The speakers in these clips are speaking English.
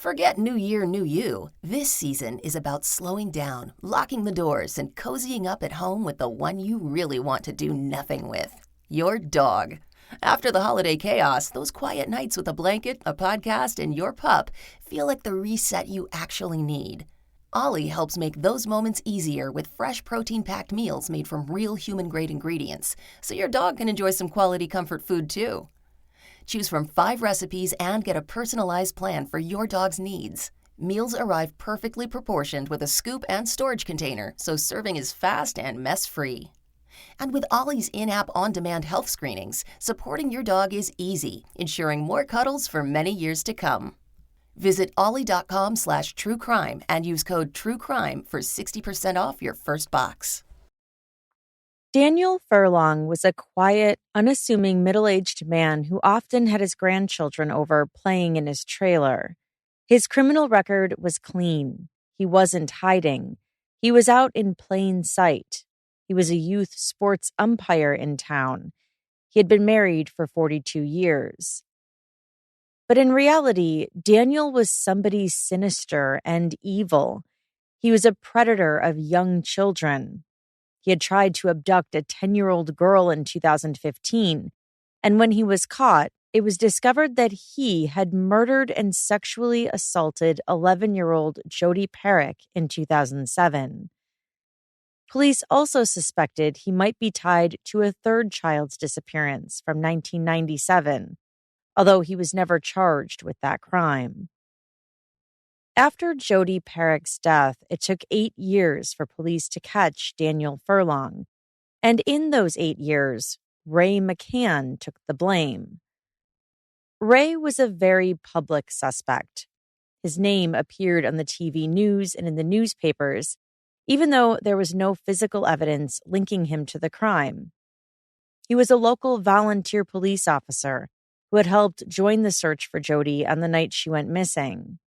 Forget New Year, New You. This season is about slowing down, locking the doors, and cozying up at home with the one you really want to do nothing with. Your dog. After the holiday chaos, those quiet nights with a blanket, a podcast, and your pup feel like the reset you actually need. Ollie helps make those moments easier with fresh protein-packed meals made from real human-grade ingredients, so your dog can enjoy some quality comfort food too. Choose from 5 recipes and get a personalized plan for your dog's needs. Meals arrive perfectly proportioned with a scoop and storage container, so serving is fast and mess-free. And with Ollie's in-app on-demand health screenings, supporting your dog is easy, ensuring more cuddles for many years to come. Visit ollie.com/truecrime and use code TRUECRIME for 60% off your first box. Daniel Furlong was a quiet, unassuming middle-aged man who often had his grandchildren over playing in his trailer. His criminal record was clean. He wasn't hiding. He was out in plain sight. He was a youth sports umpire in town. He had been married for 42 years. But in reality, Daniel was somebody sinister and evil. He was a predator of young children. He had tried to abduct a 10-year-old girl in 2015, and when he was caught, it was discovered that he had murdered and sexually assaulted 11-year-old Jodi Perrick in 2007. Police also suspected he might be tied to a third child's disappearance from 1997, although he was never charged with that crime. After Jodi Perrick's death, it took 8 years for police to catch Daniel Furlong, and in those 8 years, Ray McCann took the blame. Ray was a very public suspect. His name appeared on the TV news and in the newspapers, even though there was no physical evidence linking him to the crime. He was a local volunteer police officer who had helped join the search for Jodi on the night she went missing.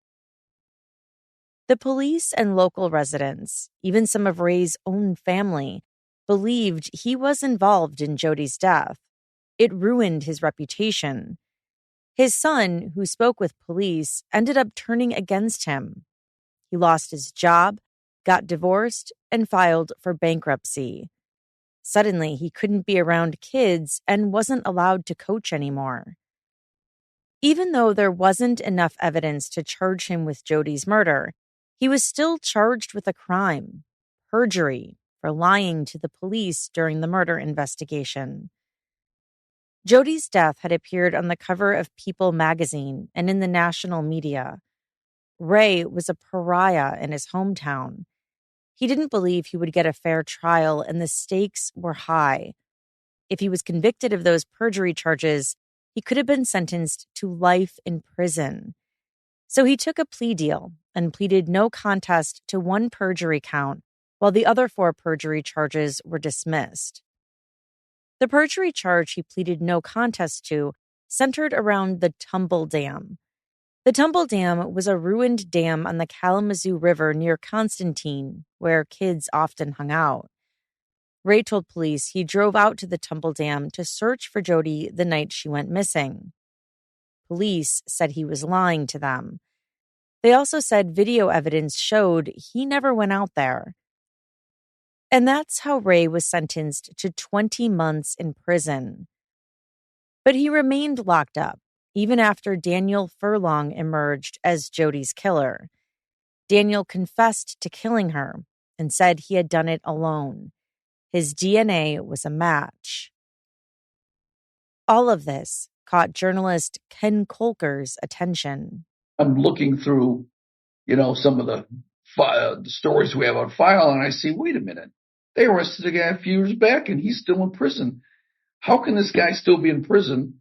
The police and local residents, even some of Ray's own family, believed he was involved in Jodi's death. It ruined his reputation. His son, who spoke with police, ended up turning against him. He lost his job, got divorced, and filed for bankruptcy. Suddenly, he couldn't be around kids and wasn't allowed to coach anymore. Even though there wasn't enough evidence to charge him with Jodi's murder, he was still charged with a crime, perjury, for lying to the police during the murder investigation. Jodi's death had appeared on the cover of People magazine and in the national media. Ray was a pariah in his hometown. He didn't believe he would get a fair trial, and the stakes were high. If he was convicted of those perjury charges, he could have been sentenced to life in prison. So he took a plea deal and pleaded no contest to one perjury count, while the other 4 perjury charges were dismissed. The perjury charge he pleaded no contest to centered around the Tumble Dam. The Tumble Dam was a ruined dam on the Kalamazoo River near Constantine, where kids often hung out. Ray told police he drove out to the Tumble Dam to search for Jodi the night she went missing. Police said he was lying to them. They also said video evidence showed he never went out there. And that's how Ray was sentenced to 20 months in prison. But he remained locked up, even after Daniel Furlong emerged as Jodi's killer. Daniel confessed to killing her and said he had done it alone. His DNA was a match. All of this caught journalist Ken Kolker's attention. I'm looking through, some of the stories we have on file, and I see, wait a minute, they arrested a guy a few years back, and he's still in prison. How can this guy still be in prison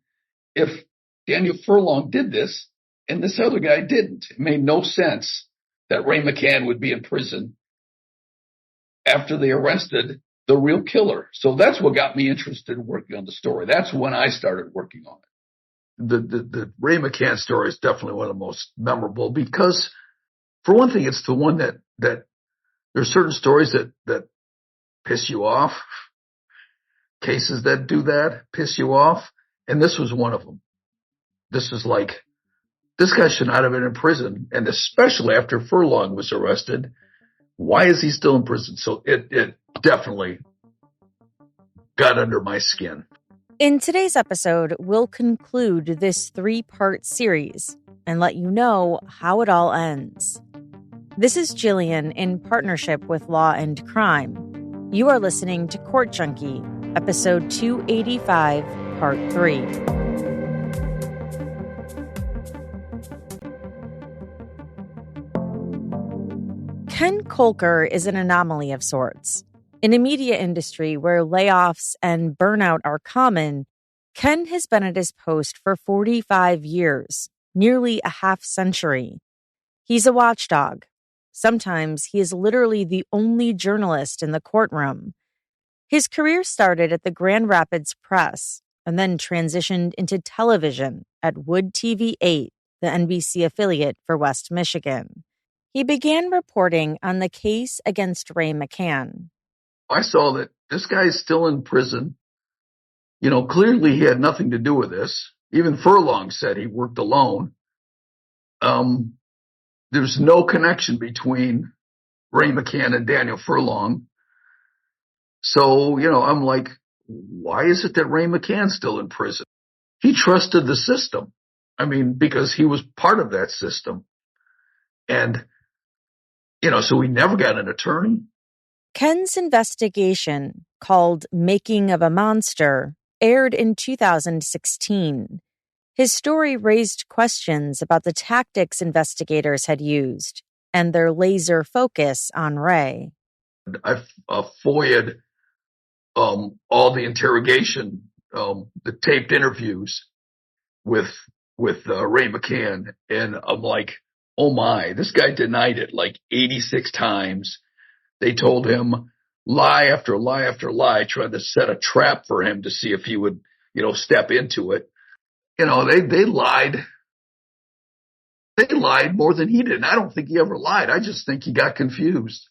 if Daniel Furlong did this and this other guy didn't? It made no sense that Ray McCann would be in prison after they arrested the real killer. So that's what got me interested in working on the story. That's when I started working on it. The Ray McCann story is definitely one of the most memorable because, for one thing, it's the one that there's certain stories that piss you off, cases that do that piss you off, and this was one of them. This is like this guy should not have been in prison. And especially after Furlong was arrested, why is he still in prison? So it definitely got under my skin. In today's episode, we'll conclude this 3-part series and let you know how it all ends. This is Jillian in partnership with Law and Crime. You are listening to Court Junkie, episode 285, part 3. Ken Kolker is an anomaly of sorts. In a media industry where layoffs and burnout are common, Ken has been at his post for 45 years, nearly a half-century. He's a watchdog. Sometimes he is literally the only journalist in the courtroom. His career started at the Grand Rapids Press and then transitioned into television at Wood TV 8, the NBC affiliate for West Michigan. He began reporting on the case against Ray McCann. I saw that this guy is still in prison. You know, clearly he had nothing to do with this. Even Furlong said he worked alone. There's no connection between Ray McCann and Daniel Furlong. So, you know, I'm like, why is it that Ray McCann's still in prison? He trusted the system. I mean, because he was part of that system. And, you know, so he never got an attorney. Ken's investigation, called Making of a Monster, aired in 2016. His story raised questions about the tactics investigators had used and their laser focus on Ray. I FOIA'd all the interrogation, the taped interviews with Ray McCann, and I'm like, oh my, this guy denied it like 86 times. They told him lie after lie after lie, tried to set a trap for him to see if he would, you know, step into it. You know, they lied. They lied more than he did. And I don't think he ever lied. I just think he got confused.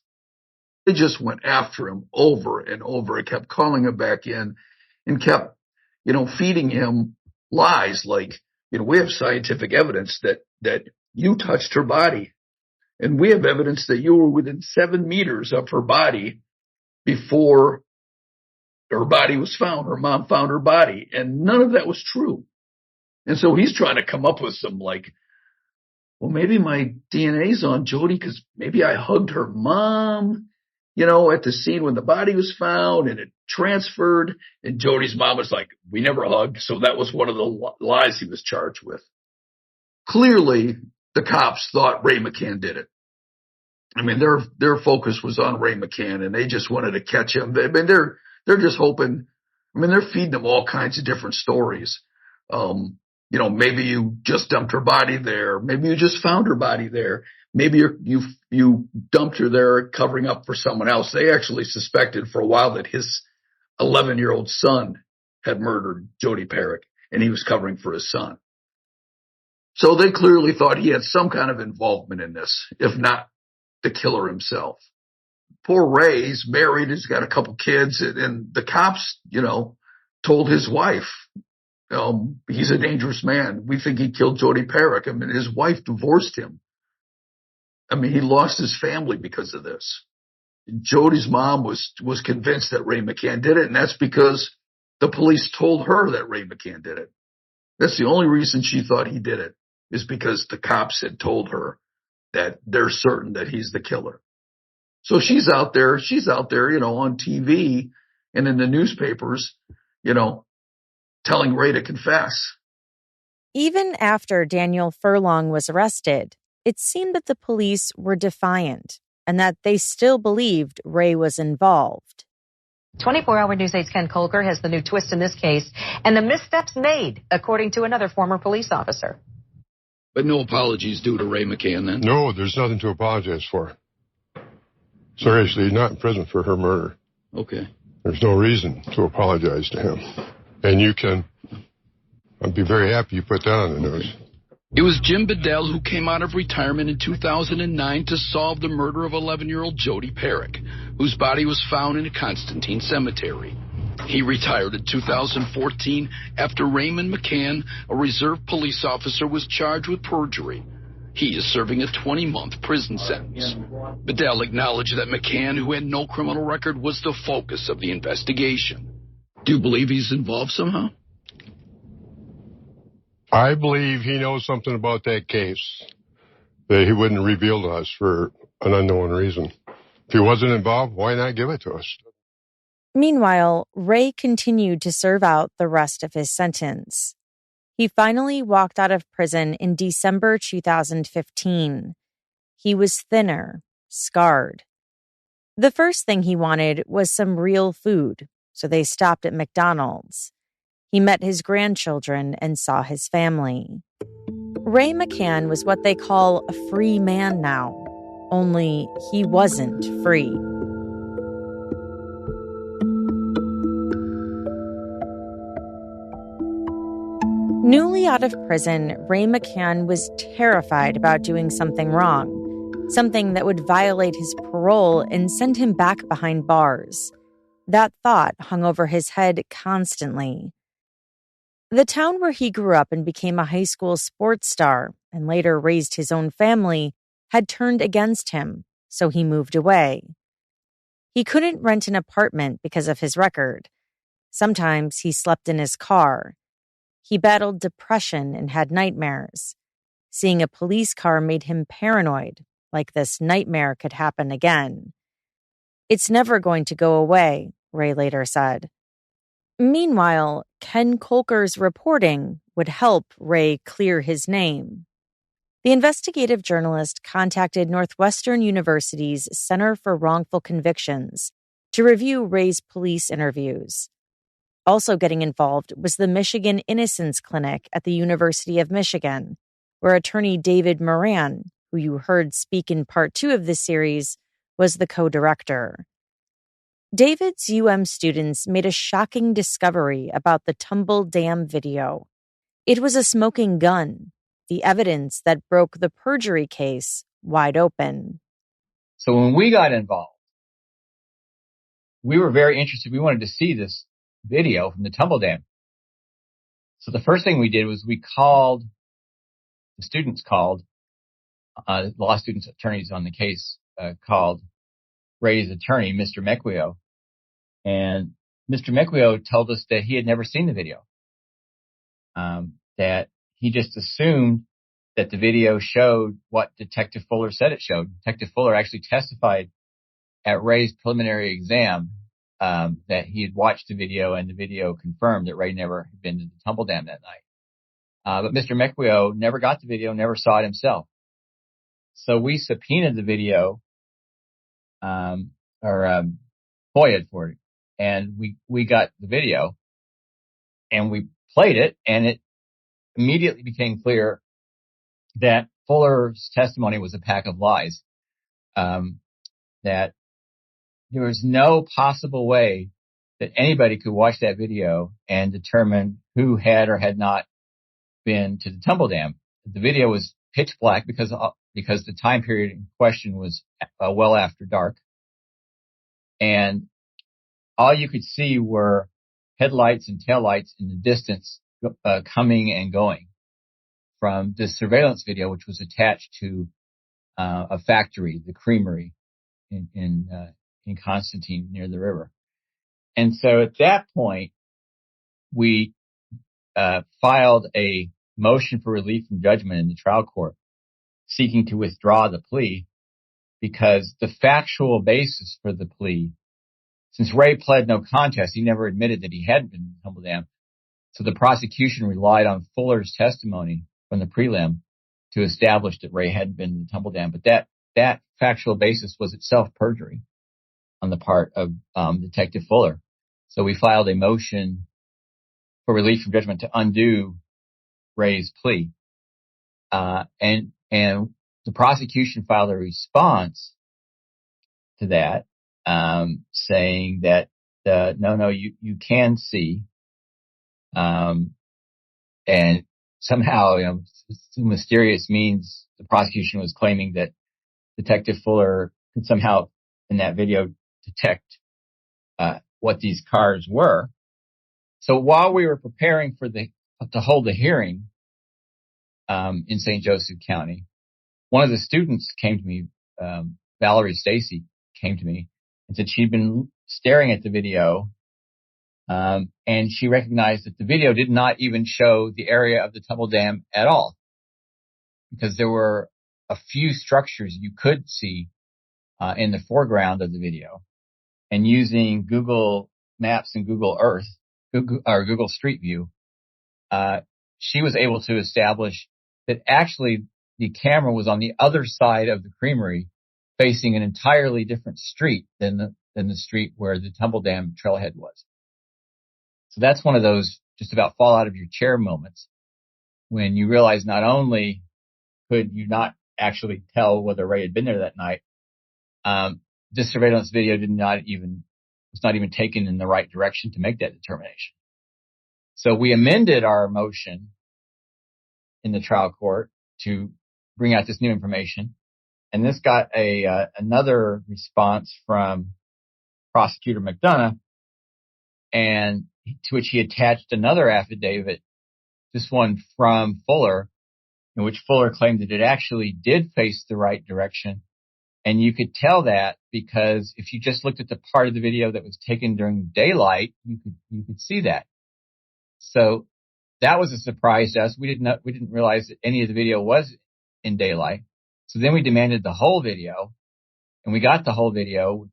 They just went after him over and over and kept calling him back in and kept, you know, feeding him lies like, you know, we have scientific evidence that you touched her body. And we have evidence that you were within 7 meters of her body before her body was found. Her mom found her body. And none of that was true. And so he's trying to come up with some like, well, maybe my DNA's on Jody because maybe I hugged her mom, you know, at the scene when the body was found and it transferred. And Jody's mom was like, we never hugged. So that was one of the lies he was charged with. Clearly, the cops thought Ray McCann did it. I mean, their focus was on Ray McCann, and they just wanted to catch him. I mean, they're just hoping. I mean, they're feeding them all kinds of different stories. You know, maybe you just dumped her body there. Maybe you just found her body there. Maybe you dumped her there covering up for someone else. They actually suspected for a while that his 11-year-old son had murdered Jody Perrick, and he was covering for his son. So they clearly thought he had some kind of involvement in this, if not the killer himself. Poor Ray, he's married, he's got a couple kids, and the cops, you know, told his wife, he's a dangerous man. We think he killed Jody Perrick. I mean, his wife divorced him. I mean, he lost his family because of this. Jody's mom was convinced that Ray McCann did it, and that's because the police told her that Ray McCann did it. That's the only reason she thought he did it, is because the cops had told her that they're certain that he's the killer. So she's out there, you know, on TV and in the newspapers, you know, telling Ray to confess. Even after Daniel Furlong was arrested, it seemed that the police were defiant and that they still believed Ray was involved. 24-hour News 8's Ken Kolker has the new twist in this case and the missteps made, according to another former police officer. But no apologies due to Ray McCann then? No, there's nothing to apologize for. Seriously, he's not in prison for her murder. Okay. There's no reason to apologize to him. And I'd be very happy you put that on the news. It was Jim Bedell who came out of retirement in 2009 to solve the murder of 11-year-old Jody Perrick, whose body was found in a Constantine cemetery. He retired in 2014 after Raymond McCann, a reserve police officer, was charged with perjury. He is serving a 20-month prison sentence. Bedell acknowledged that McCann, who had no criminal record, was the focus of the investigation. Do you believe he's involved somehow? I believe he knows something about that case that he wouldn't reveal to us for an unknown reason. If he wasn't involved, why not give it to us? Meanwhile, Ray continued to serve out the rest of his sentence. He finally walked out of prison in December 2015. He was thinner, scarred. The first thing he wanted was some real food, so they stopped at McDonald's. He met his grandchildren and saw his family. Ray McCann was what they call a free man now, only he wasn't free. Newly out of prison, Ray McCann was terrified about doing something wrong, something that would violate his parole and send him back behind bars. That thought hung over his head constantly. The town where he grew up and became a high school sports star and later raised his own family had turned against him, so he moved away. He couldn't rent an apartment because of his record. Sometimes he slept in his car. He battled depression and had nightmares. Seeing a police car made him paranoid, like this nightmare could happen again. It's never going to go away, Ray later said. Meanwhile, Ken Kolker's reporting would help Ray clear his name. The investigative journalist contacted Northwestern University's Center for Wrongful Convictions to review Ray's police interviews. Also getting involved was the Michigan Innocence Clinic at the University of Michigan, where attorney David Moran, who you heard speak in part 2 of this series, was the co-director. David's students made a shocking discovery about the Tumble Dam video. It was a smoking gun, the evidence that broke the perjury case wide open. So when we got involved, we were very interested. We wanted to see this video from the Tumble Dam. So the first thing we did was the students called, the law students, attorneys on the case, called Ray's attorney, Mr. Mequio. And Mr. Mequio told us that he had never seen the video. That he just assumed that the video showed what Detective Fuller said it showed. Detective Fuller actually testified at Ray's preliminary exam that he had watched the video, and the video confirmed that Ray never had been to the Tumble Dam that night. But Mr. Mequio never got the video, never saw it himself. So we subpoenaed the video, FOIA'd for it, and we got the video, and we played it, and it immediately became clear that Fuller's testimony was a pack of lies. That there was no possible way that anybody could watch that video and determine who had or had not been to the Tumble Dam. The video was pitch black because the time period in question was well after dark. And all you could see were headlights and taillights in the distance coming and going from this surveillance video, which was attached to a factory, the creamery in Constantine near the river. And so at that point, we filed a motion for relief from judgment in the trial court, seeking to withdraw the plea because the factual basis for the plea, since Ray pled no contest, he never admitted that he hadn't been to the Tumble Dam. So the prosecution relied on Fuller's testimony from the prelim to establish that Ray hadn't been to the Tumble Dam. But that factual basis was itself perjury on the part of Detective Fuller. So we filed a motion for relief from judgment to undo Ray's plea. And the prosecution filed a response to that, saying that no, you can see, and somehow, through mysterious means, the prosecution was claiming that Detective Fuller could somehow in that video detect what these cars were. So while we were preparing to hold the hearing in St. Joseph County, one of the students came to me, Valerie Stacy came to me and said she'd been staring at the video, and she recognized that the video did not even show the area of the tumble dam at all, because there were a few structures you could see in the foreground of the video. And using Google Maps and Google Earth, Google Street View, she was able to establish that actually the camera was on the other side of the creamery, facing an entirely different street than the street where the tumble dam trailhead was. So that's one of those just about fall out of your chair moments when you realize not only could you not actually tell whether Ray had been there that night, this surveillance video was not even taken in the right direction to make that determination. So we amended our motion in the trial court to bring out this new information. And this got another response from Prosecutor McDonough, and to which he attached another affidavit, this one from Fuller, in which Fuller claimed that it actually did face the right direction. And you could tell that because if you just looked at the part of the video that was taken during daylight, you could see that. So that was a surprise to us. We didn't realize that any of the video was in daylight. So then we demanded the whole video, and we got the whole video,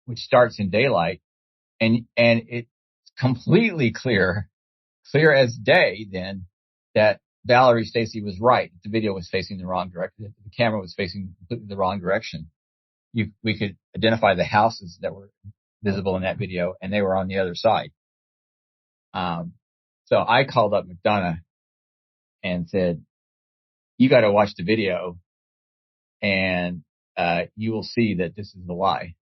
which starts in daylight, and it's completely clear as day then that Valerie Stacy was right. The video was facing the wrong direction. The camera was facing completely the wrong direction. We could identify the houses that were visible in that video, and they were on the other side. So I called up McDonough and said, you got to watch the video, and you will see that this is a lie.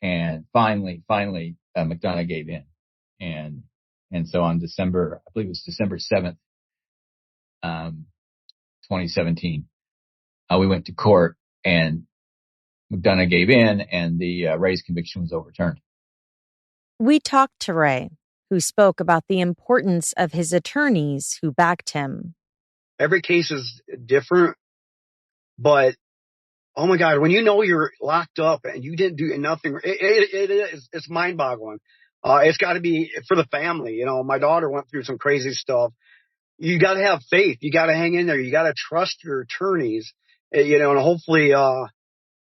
And finally, McDonough gave in. And so on December 7th, 2017, we went to court, and McDonough gave in, and the Ray's conviction was overturned. We talked to Ray, who spoke about the importance of his attorneys who backed him. Every case is different, but oh my God, when you know you're locked up and you didn't do nothing, it's mind-boggling. It's got to be for the family. You know, my daughter went through some crazy stuff. You got to have faith. You got to hang in there. You got to trust your attorneys. You know, and hopefully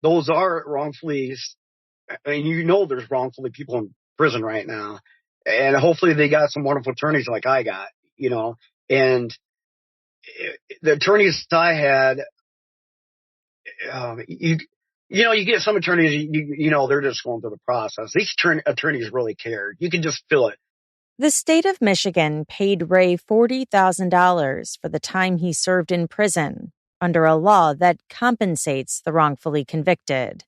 those are wrongfully. I mean, you know, there's wrongfully people in prison right now, and hopefully they got some wonderful attorneys like I got. You know, and the attorneys I had. You get some attorneys, you know, they're just going through the process. These attorneys really cared. You can just feel it. The state of Michigan paid Ray $40,000 for the time he served in prison under a law that compensates the wrongfully convicted.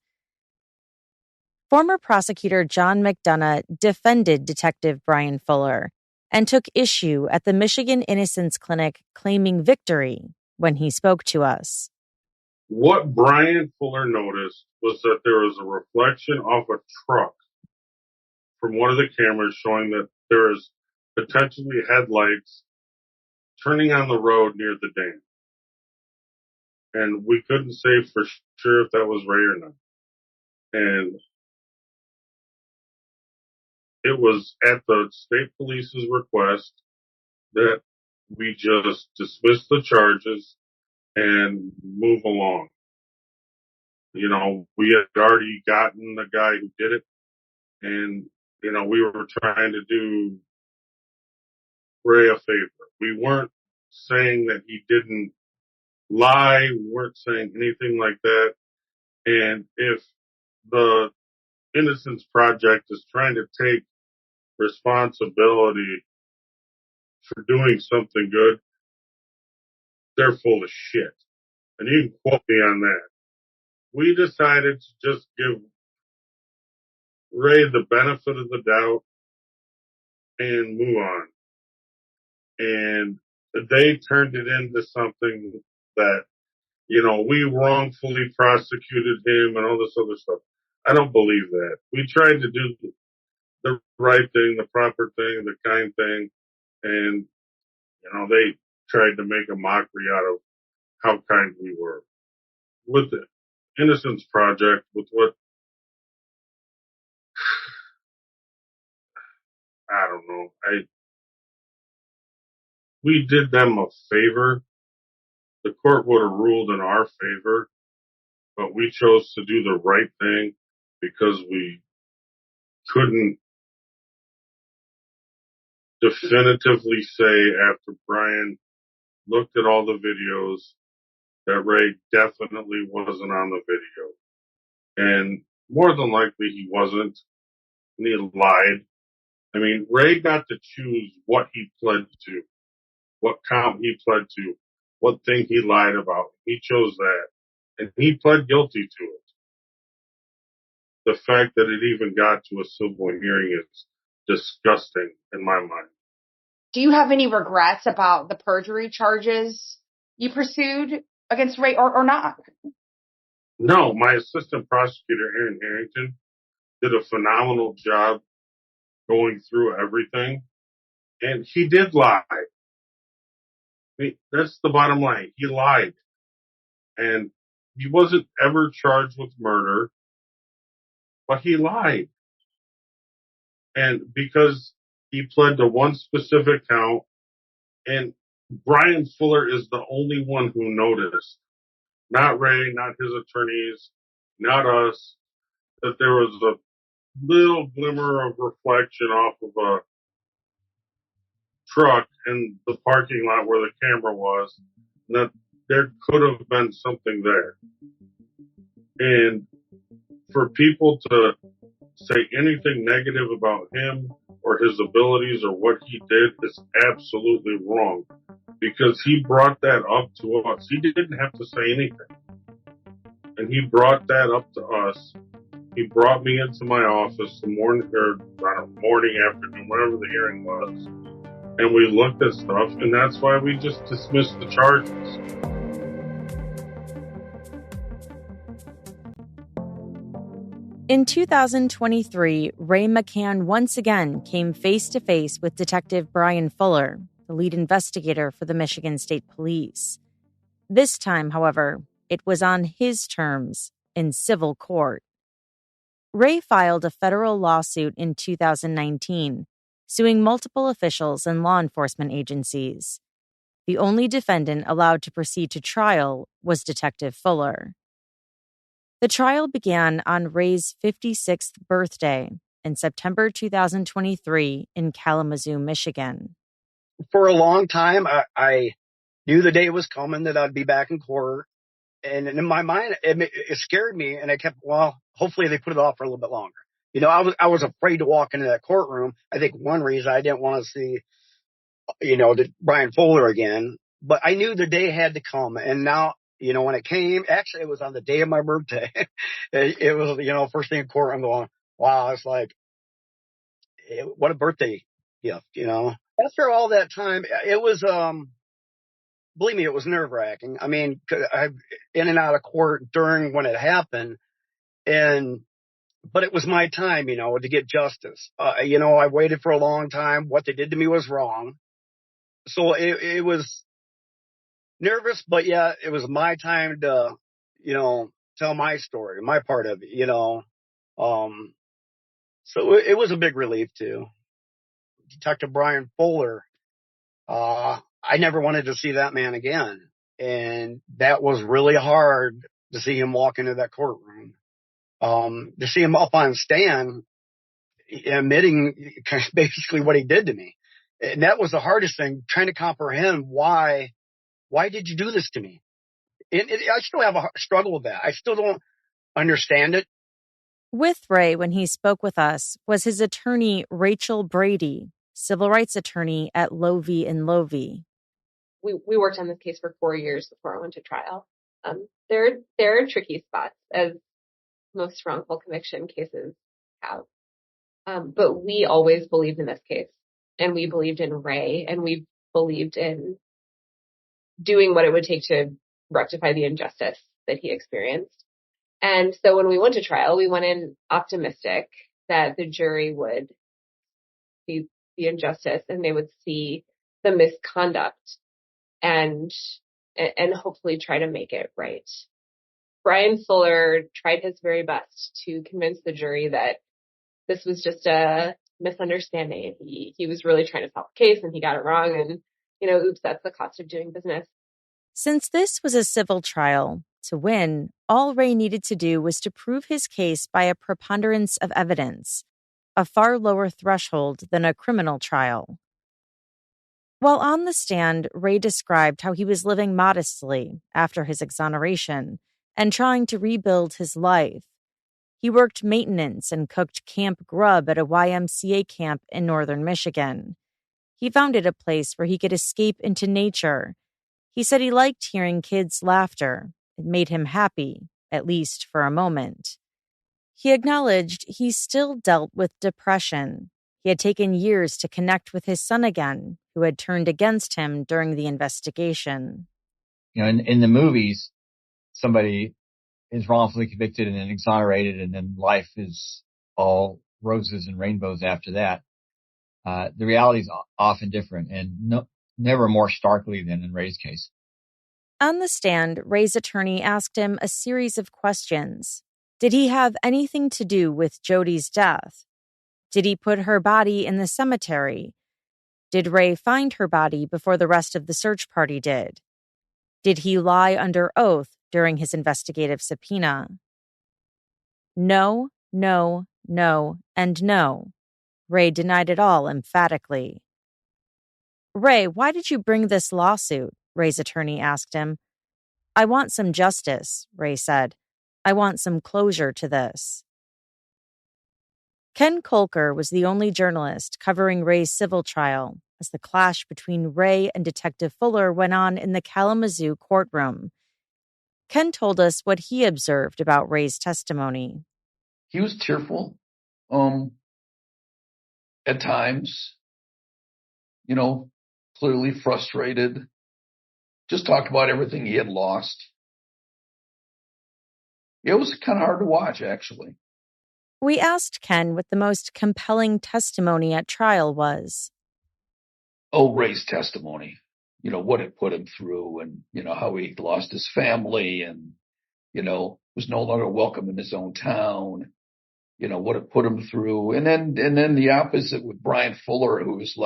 Former prosecutor John McDonough defended Detective Brian Fuller and took issue at the Michigan Innocence Clinic, claiming victory when he spoke to us. What Brian Fuller noticed was that there was a reflection off a truck from one of the cameras showing that there is potentially headlights turning on the road near the dam. And we couldn't say for sure if that was Ray or not. And it was at the state police's request that we just dismiss the charges and move along. You know, we had already gotten the guy who did it, and, you know, we were trying to do Ray a favor. We weren't saying that he didn't lie. We weren't saying anything like that. And if the Innocence Project is trying to take responsibility for doing something good, they're full of shit. And you can quote me on that. We decided to just give Ray the benefit of the doubt and move on. And they turned it into something that, you know, we wrongfully prosecuted him and all this other stuff. I don't believe that. We tried to do the right thing, the proper thing, the kind thing. And, they tried to make a mockery out of how kind we were. With the Innocence Project, with what, I don't know, we did them a favor. The court would have ruled in our favor, but we chose to do the right thing because we couldn't definitively say after Brian looked at all the videos that Ray definitely wasn't on the video. And more than likely he wasn't. And he lied. I mean, Ray got to choose what he pled to, what count he pled to, what thing he lied about. He chose that. And he pled guilty to it. The fact that it even got to a civil hearing is disgusting in my mind. Do you have any regrets about the perjury charges you pursued against Ray or not? No, my assistant prosecutor, Aaron Harrington, did a phenomenal job going through everything. And he did lie. I mean, that's the bottom line. He lied. And he wasn't ever charged with murder, but he lied. And because he pled to one specific count, and Brian Fuller is the only one who noticed, not Ray, not his attorneys, not us, that there was a little glimmer of reflection off of a truck in the parking lot where the camera was, that there could have been something there. And for people to say anything negative about him or his abilities or what he did is absolutely wrong, because he brought that up to us. He didn't have to say anything. And he brought that up to us. He brought me into my office the morning, afternoon, whatever the hearing was. And we looked at stuff, and that's why we just dismissed the charges. In 2023, Ray McCann once again came face to face with Detective Brian Fuller, the lead investigator for the Michigan State Police. This time, however, it was on his terms in civil court. Ray filed a federal lawsuit in 2019, suing multiple officials and law enforcement agencies. The only defendant allowed to proceed to trial was Detective Fuller. The trial began on Ray's 56th birthday in September 2023 in Kalamazoo, Michigan. For a long time, I knew the day was coming that I'd be back in court. And in my mind, it scared me. And I kept, hopefully they put it off for a little bit longer. I was afraid to walk into that courtroom. I think one reason I didn't want to see, Brian Fuller again. But I knew the day had to come. And now, when it came, actually, it was on the day of my birthday. It was, first thing in court, I'm going, wow, it's like, what a birthday gift, After all that time, it was, believe me, it was nerve wracking. I mean, I'm in and out of court during when it happened. But it was my time, to get justice. I waited for a long time. What they did to me was wrong. So it was nervous, but yeah, it was my time to, tell my story, my part of it, so it was a big relief too. Detective Brian Fuller, I never wanted to see that man again. And that was really hard to see him walk into that courtroom. To see him up on stand admitting basically what he did to me. And that was the hardest thing, trying to comprehend why did you do this to me? I still have a struggle with that. I still don't understand it. With Ray, when he spoke with us, was his attorney, Rachel Brady, civil rights attorney at Lovey and Lovey. We worked on this case for 4 years before it went to trial. There are tricky spots, as most wrongful conviction cases have. But we always believed in this case, and we believed in Ray, and we believed in doing what it would take to rectify the injustice that he experienced. And so when we went to trial, we went in optimistic that the jury would see the injustice and they would see the misconduct and hopefully try to make it right. Brian Fuller tried his very best to convince the jury that this was just a misunderstanding. He was really trying to solve the case and he got it wrong. And, oops, that's the cost of doing business. Since this was a civil trial, to win, all Ray needed to do was to prove his case by a preponderance of evidence, a far lower threshold than a criminal trial. While on the stand, Ray described how he was living modestly after his exoneration and trying to rebuild his life. He worked maintenance and cooked camp grub at a YMCA camp in northern Michigan. He founded a place where he could escape into nature. He said he liked hearing kids' laughter. It made him happy, at least for a moment. He acknowledged he still dealt with depression. He had taken years to connect with his son again, who had turned against him during the investigation. In the movies, somebody is wrongfully convicted and then exonerated, and then life is all roses and rainbows after that. The reality is often different and never more starkly than in Ray's case. On the stand, Ray's attorney asked him a series of questions. Did he have anything to do with Jody's death? Did he put her body in the cemetery? Did Ray find her body before the rest of the search party did? Did he lie under oath during his investigative subpoena? No, no, no, and no. Ray denied it all emphatically. Ray, why did you bring this lawsuit? Ray's attorney asked him. I want some justice, Ray said. I want some closure to this. Ken Kolker was the only journalist covering Ray's civil trial as the clash between Ray and Detective Fuller went on in the Kalamazoo courtroom. Ken told us what he observed about Ray's testimony. He was tearful, at times, clearly frustrated. Just talk about everything he had lost. It was kind of hard to watch, actually. We asked Ken what the most compelling testimony at trial was. Oh, Ray's testimony, what it put him through and, how he lost his family and, was no longer welcome in his own town, what it put him through. And then the opposite with Brian Fuller, who was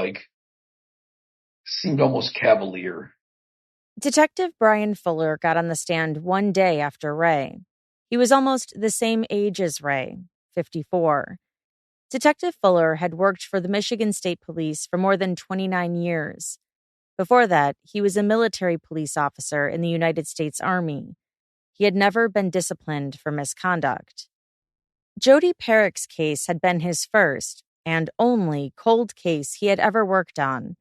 seemed almost cavalier. Detective Brian Fuller got on the stand one day after Ray. He was almost the same age as Ray, 54. Detective Fuller had worked for the Michigan State Police for more than 29 years. Before that, he was a military police officer in the United States Army. He had never been disciplined for misconduct. Jody Perrick's case had been his first and only cold case he had ever worked on.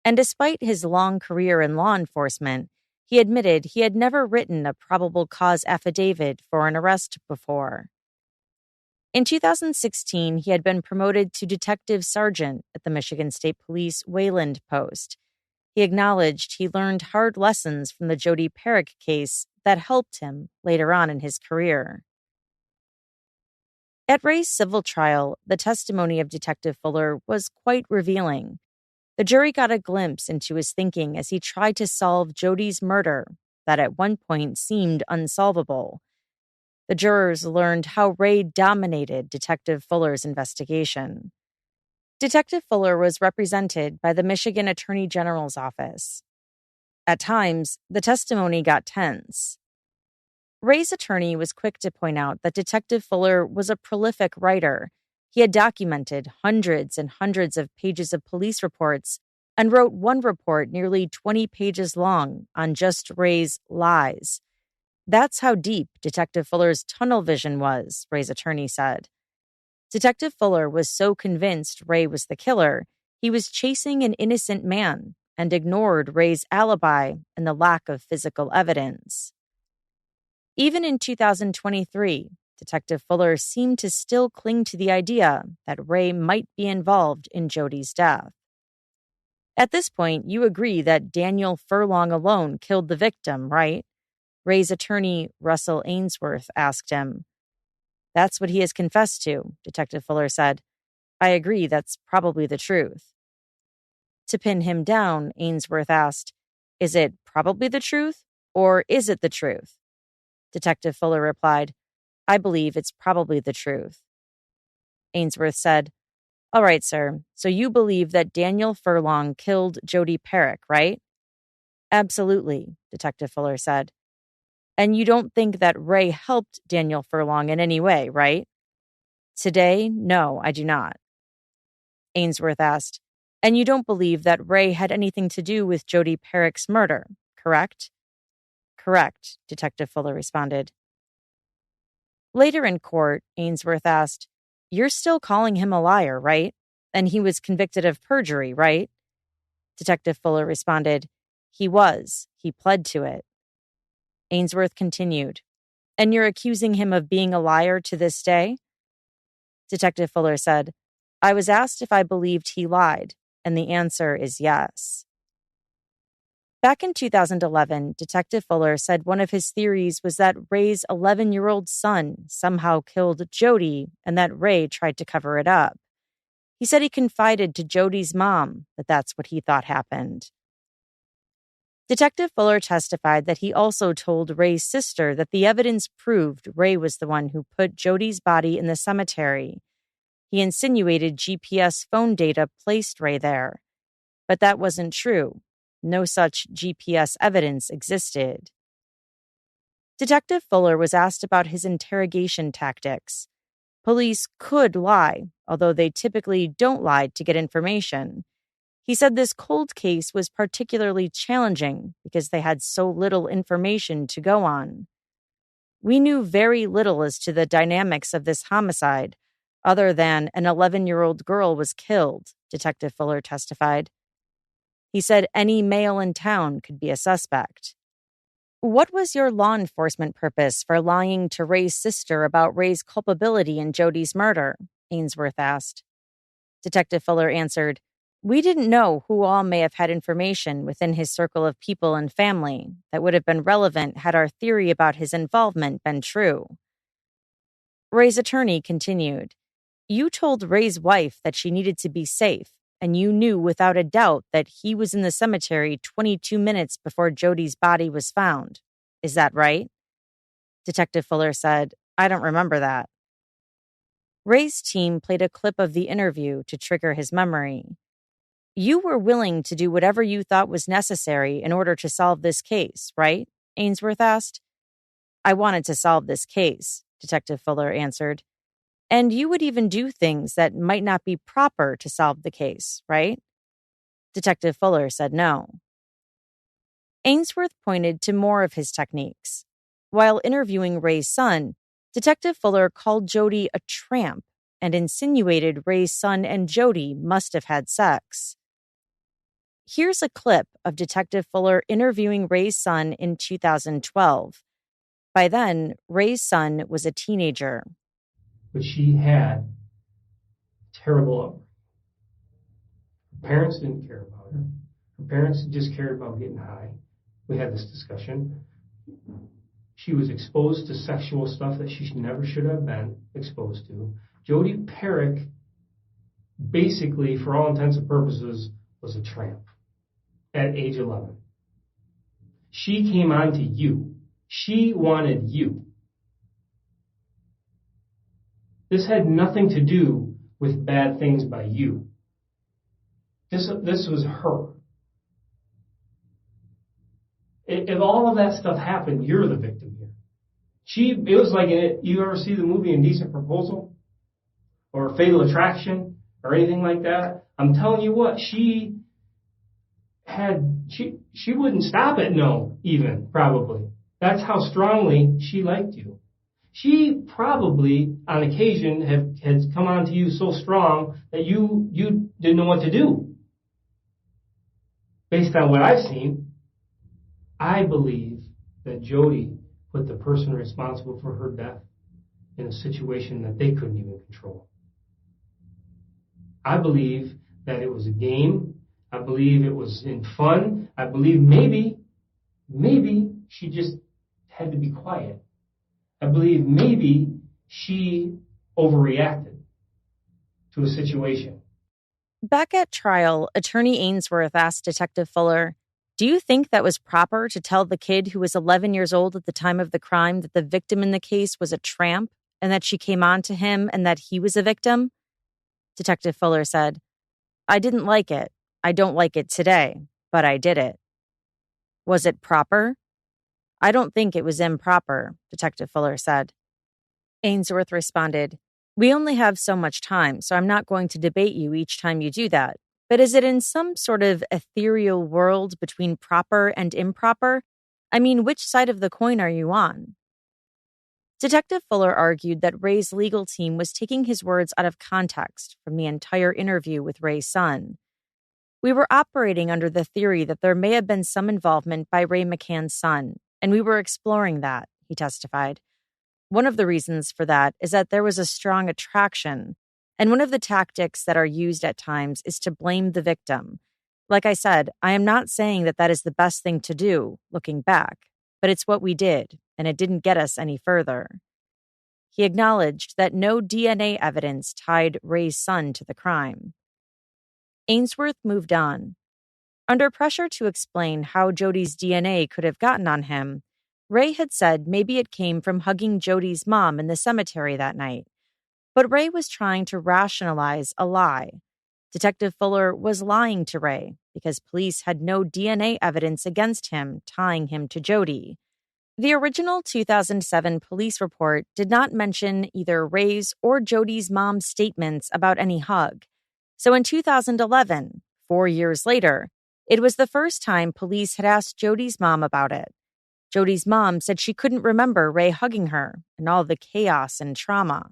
And despite his long career in law enforcement, he admitted he had never written a probable cause affidavit for an arrest before. In 2016, he had been promoted to detective sergeant at the Michigan State Police Wayland Post. He acknowledged he learned hard lessons from the Jody Perrick case that helped him later on in his career. At Ray's civil trial, the testimony of Detective Fuller was quite revealing. The jury got a glimpse into his thinking as he tried to solve Jody's murder that at one point seemed unsolvable. The jurors learned how Ray dominated Detective Fuller's investigation. Detective Fuller was represented by the Michigan Attorney General's office. At times, the testimony got tense. Ray's attorney was quick to point out that Detective Fuller was a prolific writer. He had documented hundreds and hundreds of pages of police reports and wrote one report nearly 20 pages long on just Ray's lies. That's how deep Detective Fuller's tunnel vision was, Ray's attorney said. Detective Fuller was so convinced Ray was the killer, he was chasing an innocent man and ignored Ray's alibi and the lack of physical evidence. Even in 2023, Detective Fuller seemed to still cling to the idea that Ray might be involved in Jody's death. At this point, you agree that Daniel Furlong alone killed the victim, right? Ray's attorney, Russell Ainsworth, asked him. That's what he has confessed to, Detective Fuller said. I agree that's probably the truth. To pin him down, Ainsworth asked, is it probably the truth, or is it the truth? Detective Fuller replied, I believe it's probably the truth. Ainsworth said, all right, sir, so you believe that Daniel Furlong killed Jodi Perrick, right? Absolutely, Detective Fuller said. And you don't think that Ray helped Daniel Furlong in any way, right? Today, no, I do not. Ainsworth asked, and you don't believe that Ray had anything to do with Jodi Perrick's murder, correct? Correct, Detective Fuller responded. Later in court, Ainsworth asked, you're still calling him a liar, right? And he was convicted of perjury, right? Detective Fuller responded, he was. He pled to it. Ainsworth continued, and you're accusing him of being a liar to this day? Detective Fuller said, I was asked if I believed he lied, and the answer is yes. Back in 2011, Detective Fuller said one of his theories was that Ray's 11-year-old son somehow killed Jodi and that Ray tried to cover it up. He said he confided to Jodi's mom that that's what he thought happened. Detective Fuller testified that he also told Ray's sister that the evidence proved Ray was the one who put Jodi's body in the cemetery. He insinuated GPS phone data placed Ray there. But that wasn't true. No such GPS evidence existed. Detective Fuller was asked about his interrogation tactics. Police could lie, although they typically don't lie to get information. He said this cold case was particularly challenging because they had so little information to go on. We knew very little as to the dynamics of this homicide, other than an 11-year-old girl was killed, Detective Fuller testified. He said any male in town could be a suspect. What was your law enforcement purpose for lying to Ray's sister about Ray's culpability in Jodi's murder? Ainsworth asked. Detective Fuller answered, we didn't know who all may have had information within his circle of people and family that would have been relevant had our theory about his involvement been true. Ray's attorney continued, you told Ray's wife that she needed to be safe, and you knew without a doubt that he was in the cemetery 22 minutes before Jodi's body was found. Is that right? Detective Fuller said, I don't remember that. Ray's team played a clip of the interview to trigger his memory. You were willing to do whatever you thought was necessary in order to solve this case, right? Ainsworth asked. I wanted to solve this case, Detective Fuller answered. And you would even do things that might not be proper to solve the case, right? Detective Fuller said no. Ainsworth pointed to more of his techniques. While interviewing Ray's son, Detective Fuller called Jodi a tramp and insinuated Ray's son and Jodi must have had sex. Here's a clip of Detective Fuller interviewing Ray's son in 2012. By then, Ray's son was a teenager. But she had terrible upbringing. Her parents didn't care about her. Her parents just cared about getting high. We had this discussion. She was exposed to sexual stuff that she never should have been exposed to. Jodi Perrick, basically, for all intents and purposes, was a tramp at age 11. She came on to you. She wanted you. This had nothing to do with bad things by you. This was her. If all of that stuff happened, you're the victim here. It was like, you ever see the movie Indecent Proposal? Or Fatal Attraction? Or anything like that? I'm telling you what, she wouldn't stop at no, even, probably. That's how strongly she liked you. She probably, on occasion, has come on to you so strong that you didn't know what to do. Based on what I've seen, I believe that Jodi put the person responsible for her death in a situation that they couldn't even control. I believe that it was a game. I believe it was in fun. I believe maybe she just had to be quiet. I believe maybe she overreacted. to a situation. Back at trial, Attorney Ainsworth asked Detective Fuller, "Do you think that was proper to tell the kid who was 11 years old at the time of the crime that the victim in the case was a tramp and that she came on to him and that he was a victim?" Detective Fuller said, "I didn't like it. I don't like it today, but I did it." "Was it proper?" "I don't think it was improper," Detective Fuller said. Ainsworth responded, "We only have so much time, so I'm not going to debate you each time you do that. But is it in some sort of ethereal world between proper and improper? I mean, which side of the coin are you on?" Detective Fuller argued that Ray's legal team was taking his words out of context from the entire interview with Ray's son. "We were operating under the theory that there may have been some involvement by Ray McCann's son, and we were exploring that," he testified. "One of the reasons for that is that there was a strong attraction, and one of the tactics that are used at times is to blame the victim. Like I said, I am not saying that that is the best thing to do, looking back, but it's what we did, and it didn't get us any further." He acknowledged that no DNA evidence tied Ray's son to the crime. Ainsworth moved on. Under pressure to explain how Jody's DNA could have gotten on him, Ray had said maybe it came from hugging Jody's mom in the cemetery that night. But Ray was trying to rationalize a lie. Detective Fuller was lying to Ray because police had no DNA evidence against him tying him to Jody. The original 2007 police report did not mention either Ray's or Jody's mom's statements about any hug. So in 2011, 4 years later, it was the first time police had asked Jody's mom about it. Jody's mom said she couldn't remember Ray hugging her and all the chaos and trauma.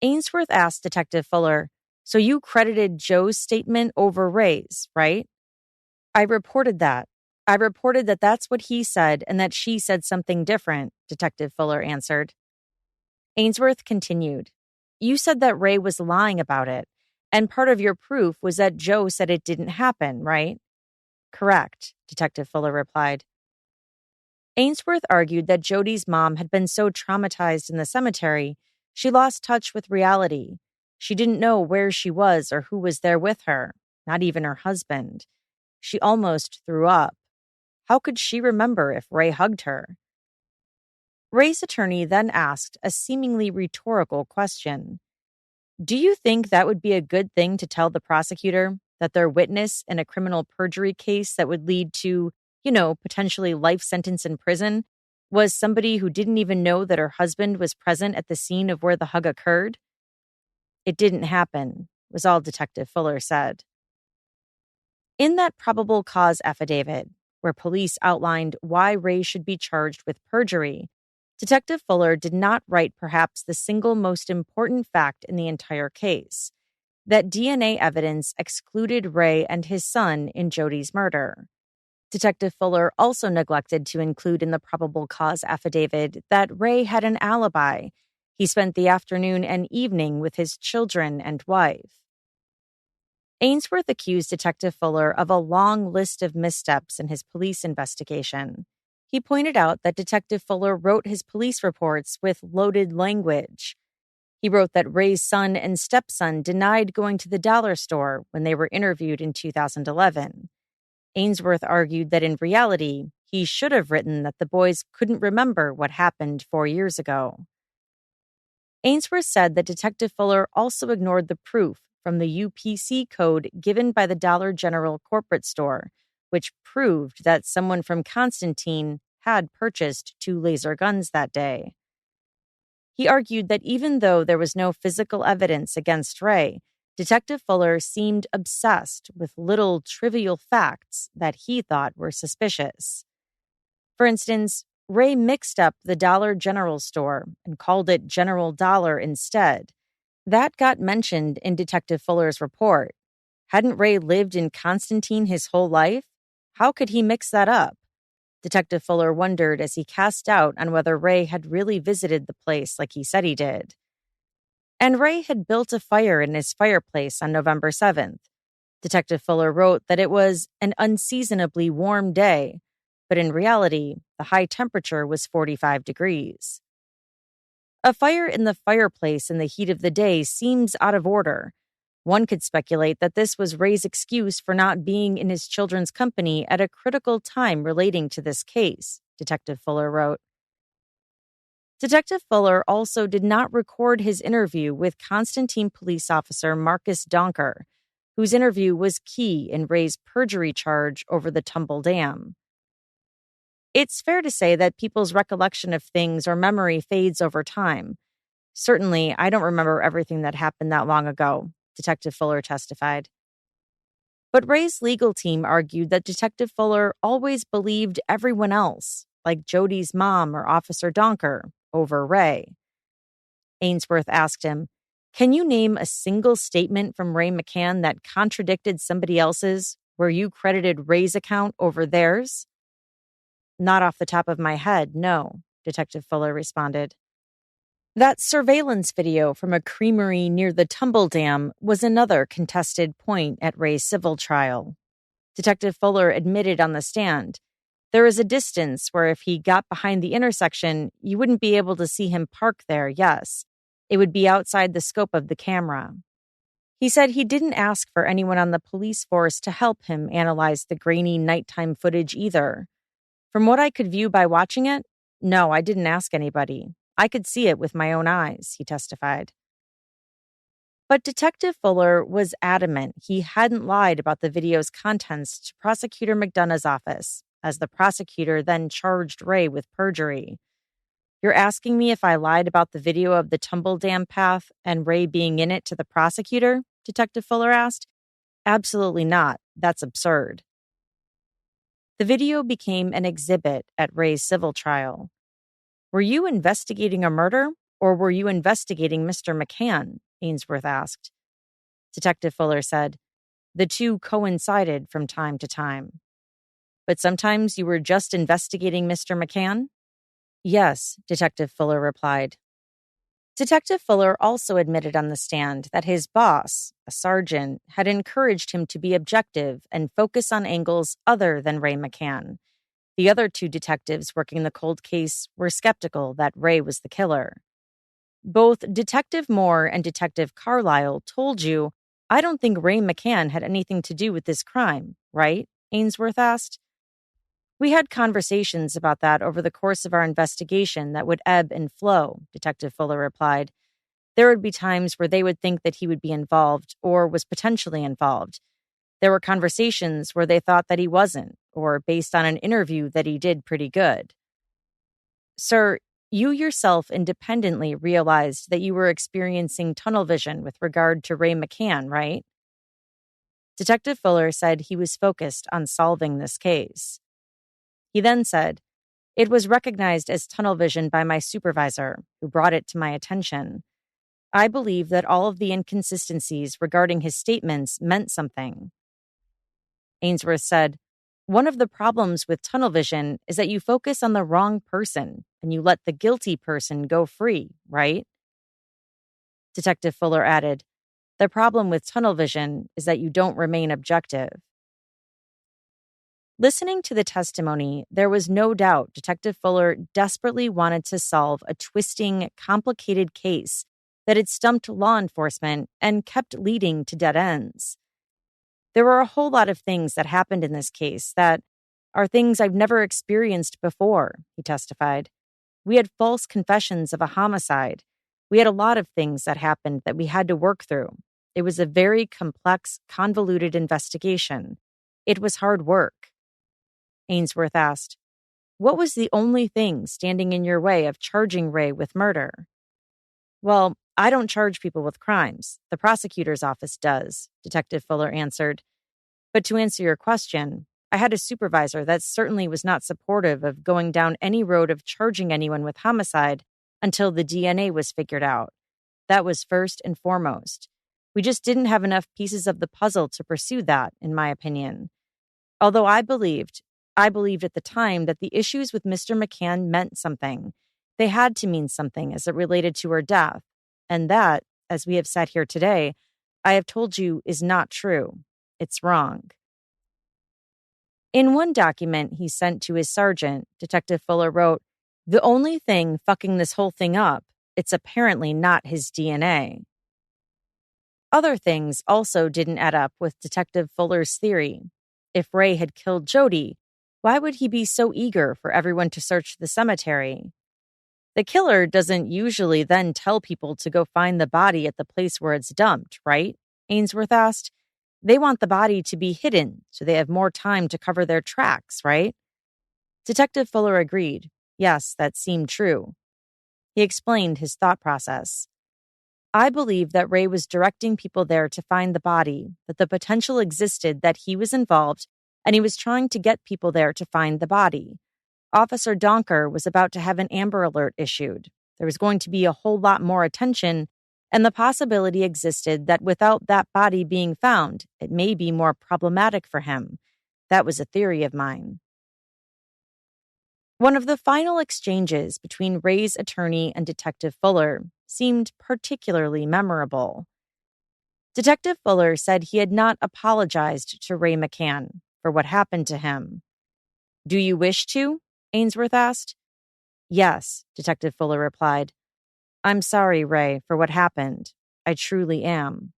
Ainsworth asked Detective Fuller, "So you credited Joe's statement over Ray's, right?" I reported that that's what he said and that she said something different," Detective Fuller answered. Ainsworth continued, "You said that Ray was lying about it, and part of your proof was that Joe said it didn't happen, right?" "Correct," Detective Fuller replied. Ainsworth argued that Jody's mom had been so traumatized in the cemetery, she lost touch with reality. She didn't know where she was or who was there with her, not even her husband. She almost threw up. How could she remember if Ray hugged her? Ray's attorney then asked a seemingly rhetorical question. "Do you think that would be a good thing to tell the prosecutor, that their witness in a criminal perjury case that would lead to, potentially life sentence in prison, was somebody who didn't even know that her husband was present at the scene of where the hug occurred?" "It didn't happen," was all Detective Fuller said. In that probable cause affidavit, where police outlined why Ray should be charged with perjury, Detective Fuller did not write perhaps the single most important fact in the entire case, that DNA evidence excluded Ray and his son in Jody's murder. Detective Fuller also neglected to include in the probable cause affidavit that Ray had an alibi. He spent the afternoon and evening with his children and wife. Ainsworth accused Detective Fuller of a long list of missteps in his police investigation. He pointed out that Detective Fuller wrote his police reports with loaded language. He wrote that Ray's son and stepson denied going to the dollar store when they were interviewed in 2011. Ainsworth argued that in reality, he should have written that the boys couldn't remember what happened 4 years ago. Ainsworth said that Detective Fuller also ignored the proof from the UPC code given by the Dollar General corporate store, which proved that someone from Constantine had purchased 2 laser guns that day. He argued that even though there was no physical evidence against Ray, Detective Fuller seemed obsessed with little trivial facts that he thought were suspicious. For instance, Ray mixed up the Dollar General store and called it General Dollar instead. That got mentioned in Detective Fuller's report. Hadn't Ray lived in Constantine his whole life? How could he mix that up? Detective Fuller wondered as he cast doubt on whether Ray had really visited the place like he said he did. And Ray had built a fire in his fireplace on November 7th. Detective Fuller wrote that it was an unseasonably warm day, but in reality, the high temperature was 45 degrees. A fire in the fireplace in the heat of the day seems out of order. One could speculate that this was Ray's excuse for not being in his children's company at a critical time relating to this case, Detective Fuller wrote. Detective Fuller also did not record his interview with Constantine police officer Marcus Donker, whose interview was key in Ray's perjury charge over the Tumble Dam. It's fair to say that people's recollection of things or memory fades over time. Certainly, I don't remember everything that happened that long ago, Detective Fuller testified. But Ray's legal team argued that Detective Fuller always believed everyone else, like Jody's mom or Officer Donker, over Ray. Ainsworth asked him, "Can you name a single statement from Ray McCann that contradicted somebody else's, where you credited Ray's account over theirs?" "Not off the top of my head, no," Detective Fuller responded. That surveillance video from a creamery near the Tumble Dam was another contested point at Ray's civil trial. Detective Fuller admitted on the stand, there is a distance where if he got behind the intersection, you wouldn't be able to see him park there, yes. It would be outside the scope of the camera. He said he didn't ask for anyone on the police force to help him analyze the grainy nighttime footage either. From what I could view by watching it, no, I didn't ask anybody. I could see it with my own eyes, he testified. But Detective Fuller was adamant he hadn't lied about the video's contents to Prosecutor McDonough's office, as the prosecutor then charged Ray with perjury. "You're asking me if I lied about the video of the Tumble Dam path and Ray being in it to the prosecutor?" Detective Fuller asked. "Absolutely not. That's absurd." The video became an exhibit at Ray's civil trial. "Were you investigating a murder, or were you investigating Mr. McCann?" Ainsworth asked. Detective Fuller said, "The two coincided from time to time." "But sometimes you were just investigating Mr. McCann?" "Yes," Detective Fuller replied. Detective Fuller also admitted on the stand that his boss, a sergeant, had encouraged him to be objective and focus on angles other than Ray McCann. The other two detectives working the cold case were skeptical that Ray was the killer. "Both Detective Moore and Detective Carlisle told you, I don't think Ray McCann had anything to do with this crime, right?" Ainsworth asked. "We had conversations about that over the course of our investigation that would ebb and flow," Detective Fuller replied. "There would be times where they would think that he would be involved or was potentially involved. There were conversations where they thought that he wasn't, or based on an interview that he did pretty good." "Sir, you yourself independently realized that you were experiencing tunnel vision with regard to Ray McCann, right?" Detective Fuller said he was focused on solving this case. He then said, "It was recognized as tunnel vision by my supervisor, who brought it to my attention. I believe that all of the inconsistencies regarding his statements meant something." Ainsworth said, "One of the problems with tunnel vision is that you focus on the wrong person and you let the guilty person go free, right?" Detective Fuller added, "The problem with tunnel vision is that you don't remain objective." Listening to the testimony, there was no doubt Detective Fuller desperately wanted to solve a twisting, complicated case that had stumped law enforcement and kept leading to dead ends. "There were a whole lot of things that happened in this case that are things I've never experienced before," he testified. "We had false confessions of a homicide. We had a lot of things that happened that we had to work through. It was a very complex, convoluted investigation. It was hard work." Ainsworth asked, "What was the only thing standing in your way of charging Ray with murder?" "Well, I don't charge people with crimes. The prosecutor's office does," Detective Fuller answered. "But to answer your question, I had a supervisor that certainly was not supportive of going down any road of charging anyone with homicide until the DNA was figured out. That was first and foremost. We just didn't have enough pieces of the puzzle to pursue that, in my opinion. Although I believed at the time that the issues with Mr. McCann meant something. They had to mean something as it related to her death. And that, as we have said here today, I have told you is not true. It's wrong." In one document he sent to his sergeant, Detective Fuller wrote, "The only thing fucking this whole thing up it's apparently not his DNA. Other things also didn't add up with Detective Fuller's theory. If Ray had killed Jody, why would he be so eager for everyone to search the cemetery? The killer doesn't usually then tell people to go find the body at the place where it's dumped, right? Ainsworth asked. They want the body to be hidden so they have more time to cover their tracks, right? Detective Fuller agreed. Yes, that seemed true. He explained his thought process. I believe that Ray was directing people there to find the body, that the potential existed that he was involved, and he was trying to get people there to find the body. Officer Donker was about to have an Amber Alert issued. There was going to be a whole lot more attention, and the possibility existed that without that body being found, it may be more problematic for him. That was a theory of mine. One of the final exchanges between Ray's attorney and Detective Fuller seemed particularly memorable. Detective Fuller said he had not apologized to Ray McCann for what happened to him. Do you wish to? Ainsworth asked. Yes, Detective Fuller replied. I'm sorry, Ray, for what happened. I truly am.